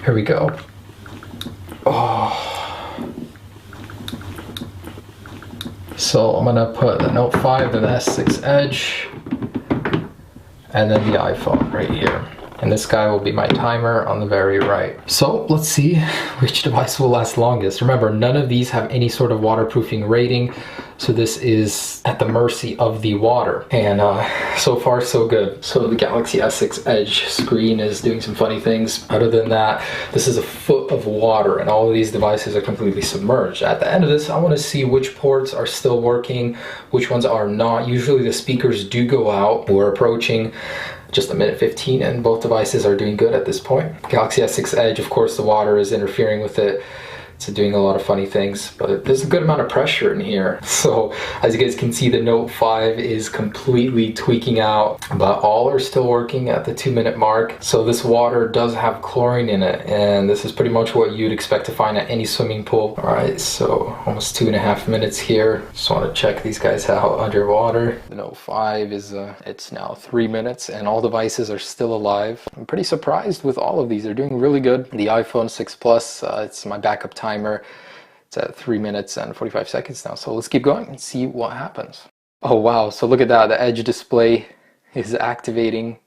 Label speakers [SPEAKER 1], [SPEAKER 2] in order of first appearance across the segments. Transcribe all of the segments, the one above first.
[SPEAKER 1] Here we go. Oh. So I'm gonna put the Note 5, then the S6 Edge, and then the iPhone right here. And this guy will be my timer on the very right. So let's see which device will last longest. Remember, none of these have any sort of waterproofing rating, so this is at the mercy of the water. And so far so good. So the Galaxy S6 Edge screen is doing some funny things. Other than that, this is a foot of water and all of these devices are completely submerged. At the end of this, I want to see which ports are still working, which ones are not. Usually the speakers do go out. We're approaching just a minute 15 and both devices are doing good at this point. Galaxy S6 Edge, of course, the water is interfering with it. It's doing a lot of funny things, but there's a good amount of pressure in here. So as you guys can see, the Note 5 is completely tweaking out, but all are still working at the 2-minute mark. So this water does have chlorine in it, and this is pretty much what you'd expect to find at any swimming pool. All right, so almost 2.5 minutes here. Just want to check these guys out underwater. The Note 5 is, it's now 3 minutes and all devices are still alive. I'm pretty surprised with all of these. They're doing really good. The iPhone 6 Plus, it's my backup timer. It's at 3 minutes and 45 seconds now. So let's keep going and see what happens. Oh wow, so look at that. The Edge display is activating.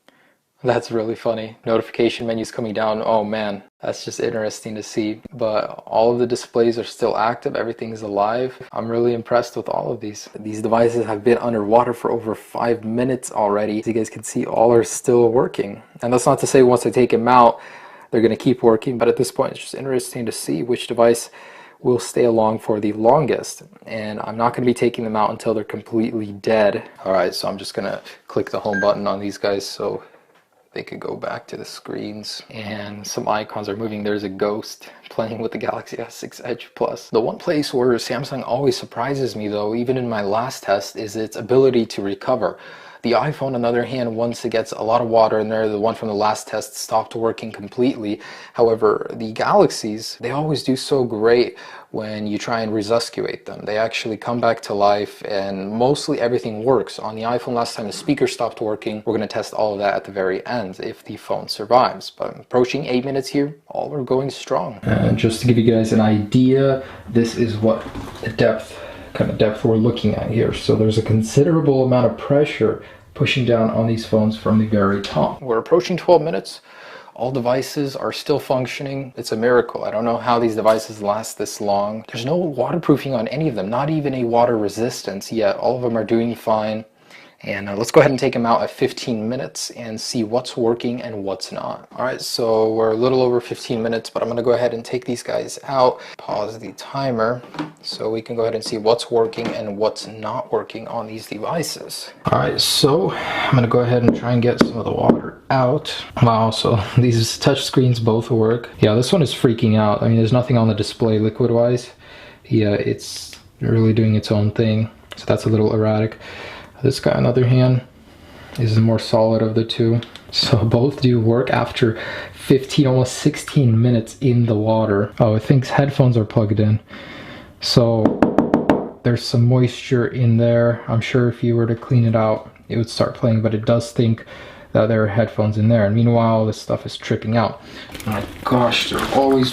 [SPEAKER 1] That's really funny. Notification menus coming down. Oh man, that's just interesting to see. But all of the displays are still active. Everything's alive. I'm really impressed with all of these. These devices have been underwater for over 5 minutes already. As you guys can see, all are still working. And that's not to say once I take them out, they're going to keep working, but at this point it's just interesting to see which device will stay along for the longest. And I'm not going to be taking them out until they're completely dead. Alright, so I'm just going to click the home button on these guys so they could go back to the screens. And some icons are moving. There's a ghost playing with the Galaxy S6 Edge Plus. The one place where Samsung always surprises me though, even in my last test, is its ability to recover. The iPhone, on the other hand, once it gets a lot of water in there, the one from the last test stopped working completely. However, the Galaxies, they always do so great when you try and resuscitate them. They actually come back to life and mostly everything works. On the iPhone last time the speaker stopped working. We're going to test all of that at the very end if the phone survives. But approaching 8 minutes here, all are going strong. And just to give you guys an idea, this is what the kind of depth we're looking at here. So there's a considerable amount of pressure pushing down on these phones from the very top. We're approaching 12 minutes. All devices are still functioning. It's a miracle. I don't know how these devices last this long. There's no waterproofing on any of them, not even a water resistance yet. All of them are doing fine. And let's go ahead and take them out at 15 minutes and see what's working and what's not. All right, so we're a little over 15 minutes, but I'm gonna go ahead and take these guys out, pause the timer, so we can go ahead and see what's working and what's not working on these devices. All right, so I'm gonna go ahead and try and get some of the water out. Wow, so these touch screens both work. Yeah, this one is freaking out. I mean, there's nothing on the display liquid-wise. Yeah, it's really doing its own thing, so that's a little erratic. This guy, on the other hand, is the more solid of the two. So both do work after 15, almost 16 minutes in the water. Oh, it thinks headphones are plugged in. So there's some moisture in there. I'm sure if you were to clean it out, it would start playing, but it does think that there are headphones in there. And meanwhile, this stuff is tripping out. Oh my gosh, they're always...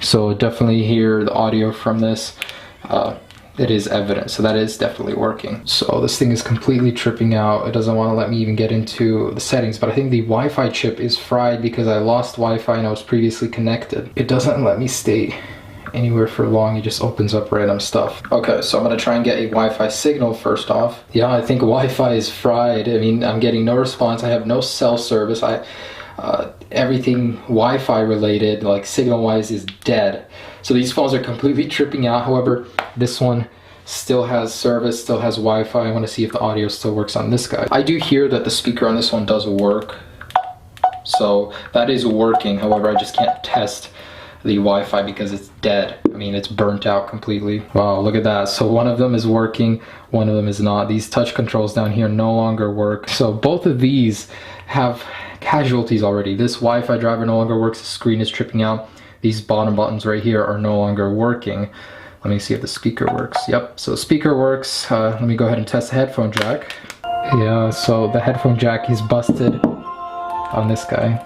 [SPEAKER 1] So definitely hear the audio from this. It is evident, so that is definitely working. So this thing is completely tripping out. It doesn't want to let me even get into the settings, but I think the Wi-Fi chip is fried because I lost Wi-Fi and I was previously connected. It doesn't let me stay anywhere for long. It just opens up random stuff. Okay, so I'm gonna try and get a Wi-Fi signal first off. Yeah, I think Wi-Fi is fried. I mean, I'm getting no response. I have no cell service. Everything Wi-Fi related, like signal-wise, is dead. So these phones are completely tripping out. However, this one still has service, still has Wi-Fi. I want to see if the audio still works on this guy. I do hear that the speaker on this one does work. So that is working. However, I just can't test the Wi-Fi because it's dead. I mean, it's burnt out completely. Wow, look at that. So one of them is working, one of them is not. These touch controls down here no longer work. So both of these have casualties already. This Wi-Fi driver no longer works, the screen is tripping out. These bottom buttons right here are no longer working. Let me see if the speaker works. Yep, so speaker works. Let me go ahead and test the headphone jack. Yeah, so the headphone jack is busted on this guy.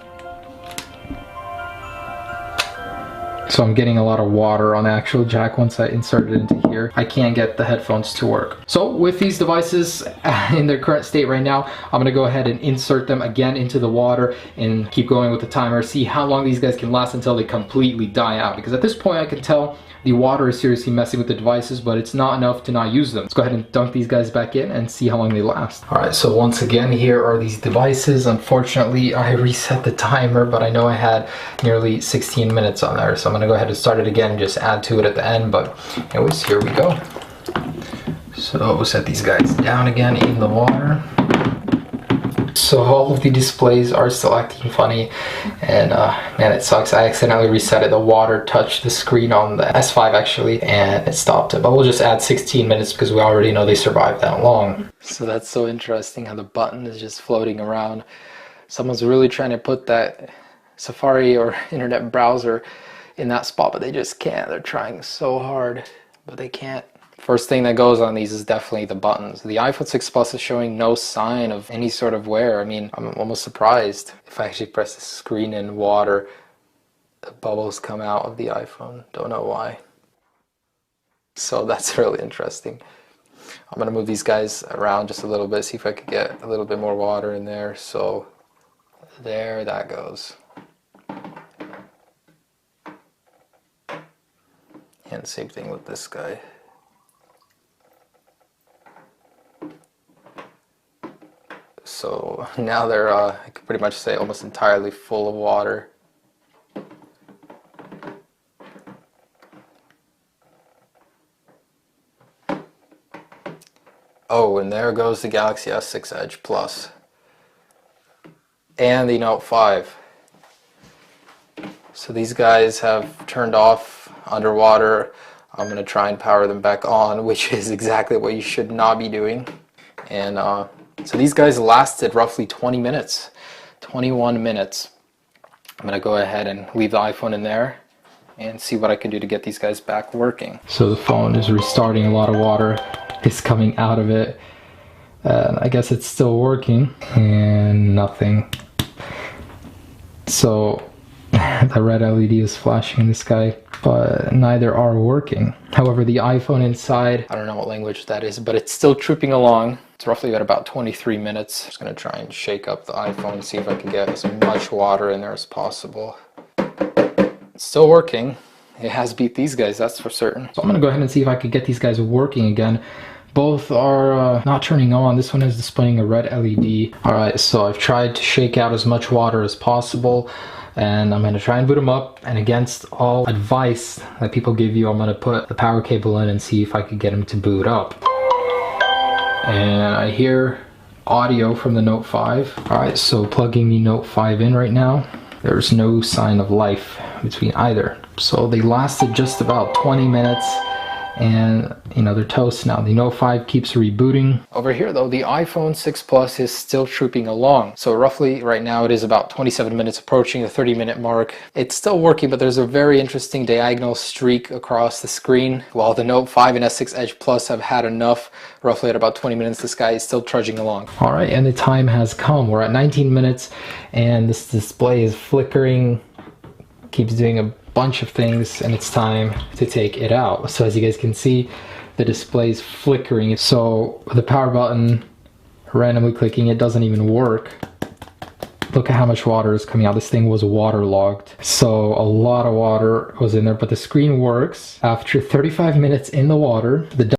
[SPEAKER 1] So I'm getting a lot of water on the actual jack once I insert it into here. I can't get the headphones to work. So with these devices in their current state right now, I'm gonna go ahead and insert them again into the water and keep going with the timer, see how long these guys can last until they completely die out. Because at this point I can tell the water is seriously messing with the devices, but it's not enough to not use them. Let's go ahead and dunk these guys back in and see how long they last. All right, so once again, here are these devices. Unfortunately, I reset the timer, but I know I had nearly 16 minutes on there. So I'm gonna go ahead and start it again and just add to it at the end. But anyways, here we go. So we'll set these guys down again in the water. So all of the displays are still acting funny, and man, it sucks. I accidentally reset it. The water touched the screen on the S5 actually, and it stopped it. But we'll just add 16 minutes because we already know they survived that long. So that's so interesting how the button is just floating around. Someone's really trying to put that Safari or internet browser in that spot, but they just can't. They're trying so hard, but they can't. First thing that goes on these is definitely the buttons. The iPhone 6 Plus is showing no sign of any sort of wear. I mean, I'm almost surprised. If I actually press the screen in water, the bubbles come out of the iPhone. Don't know why. So that's really interesting. I'm gonna move these guys around just a little bit, see if I could get a little bit more water in there. So there that goes. And same thing with this guy. So now they're, I could pretty much say, almost entirely full of water. Oh, and there goes the Galaxy S6 Edge Plus. And the Note 5. So these guys have turned off underwater. I'm going to try and power them back on, which is exactly what you should not be doing. And so these guys lasted roughly 20 minutes, 21 minutes. I'm gonna go ahead and leave the iPhone in there and see what I can do to get these guys back working. So the phone is restarting, a lot of water is coming out of it. And I guess it's still working, and nothing. So the red LED is flashing in the sky, but neither are working. However, the iPhone inside, I don't know what language that is, but it's still trooping along. It's roughly at about 23 minutes. I'm just gonna try and shake up the iPhone and see if I can get as much water in there as possible. It's still working. It has beat these guys, that's for certain. So I'm gonna go ahead and see if I could get these guys working again. Both are not turning on. This one is displaying a red LED. All right, so I've tried to shake out as much water as possible, and I'm gonna try and boot them up. And against all advice that people give you, I'm gonna put the power cable in and see if I could get them to boot up. And I hear audio from the Note 5. All right, so plugging the Note 5 in right now. There's no sign of life between either. So they lasted just about 20 minutes. And you know, they're toast now. The Note 5 keeps rebooting. Over here though, the iPhone 6 Plus is still trooping along. So roughly right now it is about 27 minutes, approaching the 30-minute mark. It's still working, but there's a very interesting diagonal streak across the screen. While the Note 5 and S6 Edge Plus have had enough, roughly at about 20 minutes, this guy is still trudging along. All right, and the time has come. We're at 19 minutes and this display is flickering, keeps doing a bunch of things, and it's time to take it out. So as you guys can see, the display is flickering. So the power button, randomly clicking, it doesn't even work. Look at how much water is coming out. This thing was waterlogged. So a lot of water was in there, but the screen works. After 35 minutes in the water, the